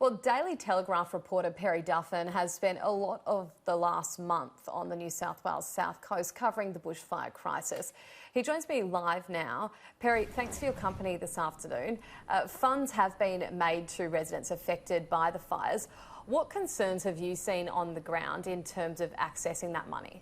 Well, Daily Telegraph reporter Perry Duffin has spent a lot of the last month on the New South Wales South Coast covering the bushfire crisis. He joins me live now. Perry, thanks for your company this afternoon. Funds have been made to residents affected by the fires. What concerns have you seen on the ground in terms of accessing that money?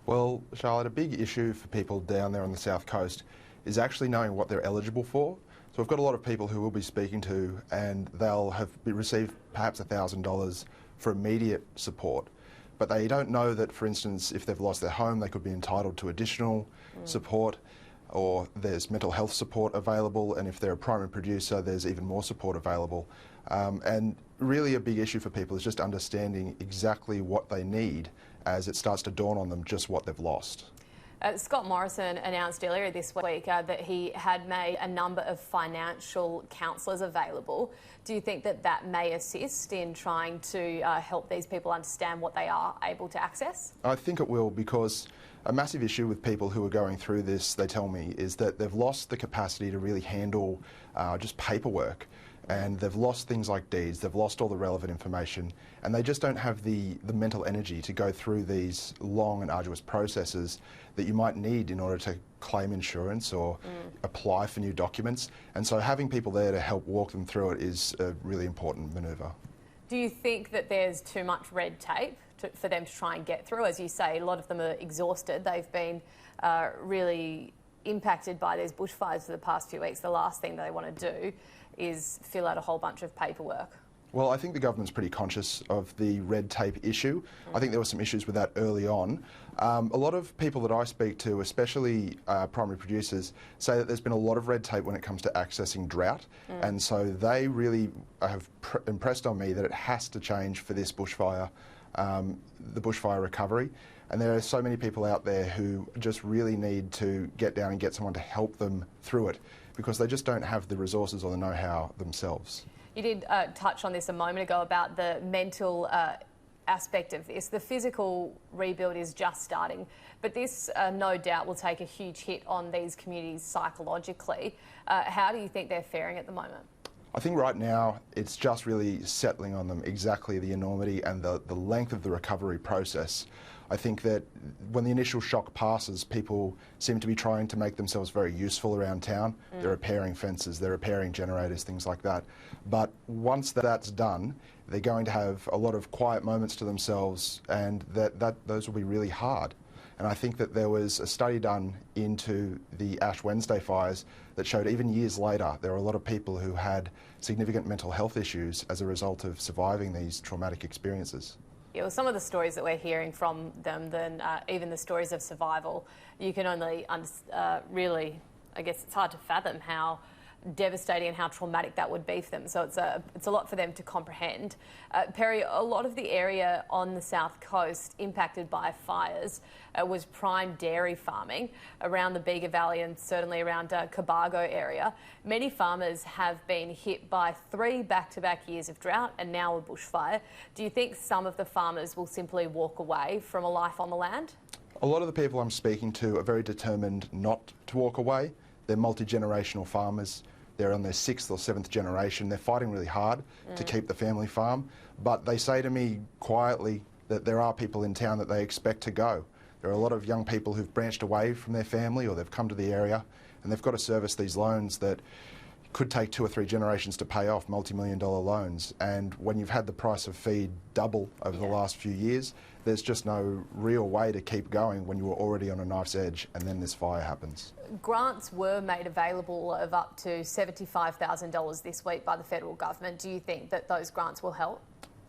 Well, Charlotte, a big issue for people down there on the South Coast is actually knowing what they're eligible for. So we've got a lot of people who we'll be speaking to and they'll have received perhaps $1,000 for immediate support. But they don't know that, for instance, if they've lost their home, they could be entitled to additional support, or there's mental health support available, and if they're a primary producer, there's even more support available. And really a big issue for people is just understanding exactly what they need as it starts to dawn on them just what they've lost. Scott Morrison announced earlier this week that he had made a number of financial counsellors available. Do you think that that may assist in trying to help these people understand what they are able to access? I think it will, because a massive issue with people who are going through this, they tell me, is that they've lost the capacity to really handle just paperwork. And they've lost things like deeds, they've lost all the relevant information, and they just don't have the mental energy to go through these long and arduous processes that you might need in order to claim insurance or apply for new documents. And so having people there to help walk them through it is a really important manoeuvre. Do you think that there's too much red tape for them to try and get through? As you say, a lot of them are exhausted. They've been really impacted by these bushfires for the past few weeks. The last thing they want to do is fill out a whole bunch of paperwork. Well, I think the government's pretty conscious of the red tape issue. I think there were some issues with that early on. A lot of people that I speak to, especially primary producers, say that there's been a lot of red tape when it comes to accessing drought, and so they really have impressed on me that it has to change for this bushfire, the bushfire recovery. And there are so many people out there who just really need to get down and get someone to help them through it, because they just don't have the resources or the know-how themselves. You did touch on this a moment ago about the mental aspect of this. The physical rebuild is just starting, but this no doubt will take a huge hit on these communities psychologically. How do you think they're faring at the moment? I think right now it's just really settling on them exactly the enormity and the length of the recovery process. I think that when the initial shock passes, people seem to be trying to make themselves very useful around town. They're repairing fences, they're repairing generators, things like that. But once that's done, they're going to have a lot of quiet moments to themselves, and those will be really hard. And I think that there was a study done into the Ash Wednesday fires that showed even years later there were a lot of people who had significant mental health issues as a result of surviving these traumatic experiences. Yeah, well, some of the stories that we're hearing from them, then even the stories of survival, you can only really, I guess it's hard to fathom how devastating and how traumatic that would be for them. So it's a lot for them to comprehend. Perry, a lot of the area on the South Coast impacted by fires was prime dairy farming around the Bega Valley and certainly around Cobargo area. Many farmers have been hit by 3 back-to-back years of drought and now a bushfire. Do you think some of the farmers will simply walk away from a life on the land? A lot of the people I'm speaking to are very determined not to walk away. They're multi-generational farmers. They're on their 6th or 7th generation. They're fighting really hard to keep the family farm. But they say to me quietly that there are people in town that they expect to go. There are a lot of young people who've branched away from their family, or they've come to the area, and they've got to service these loans that could take 2 or 3 generations to pay off, multi-million-dollar loans. And when you've had the price of feed double over the last few years, there's just no real way to keep going when you were already on a knife's edge and then this fire happens. Grants were made available of up to $75,000 this week by the federal government. Do you think that those grants will help?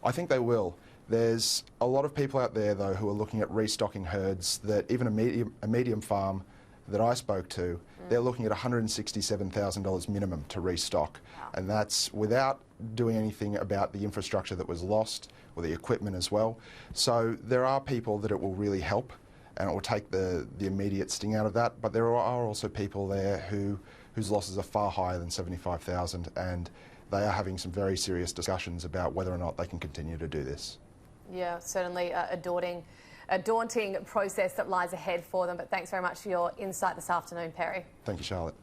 I think they will. There's a lot of people out there, though, who are looking at restocking herds that even a medium farm that I spoke to, they're looking at $167,000 minimum to restock. Wow. And that's without doing anything about the infrastructure that was lost or the equipment as well. So there are people that it will really help and it will take the immediate sting out of that. But there are also people there whose losses are far higher than $75,000, and they are having some very serious discussions about whether or not they can continue to do this. Yeah, certainly a daunting process that lies ahead for them, but thanks very much for your insight this afternoon, Perry. Thank you, Charlotte.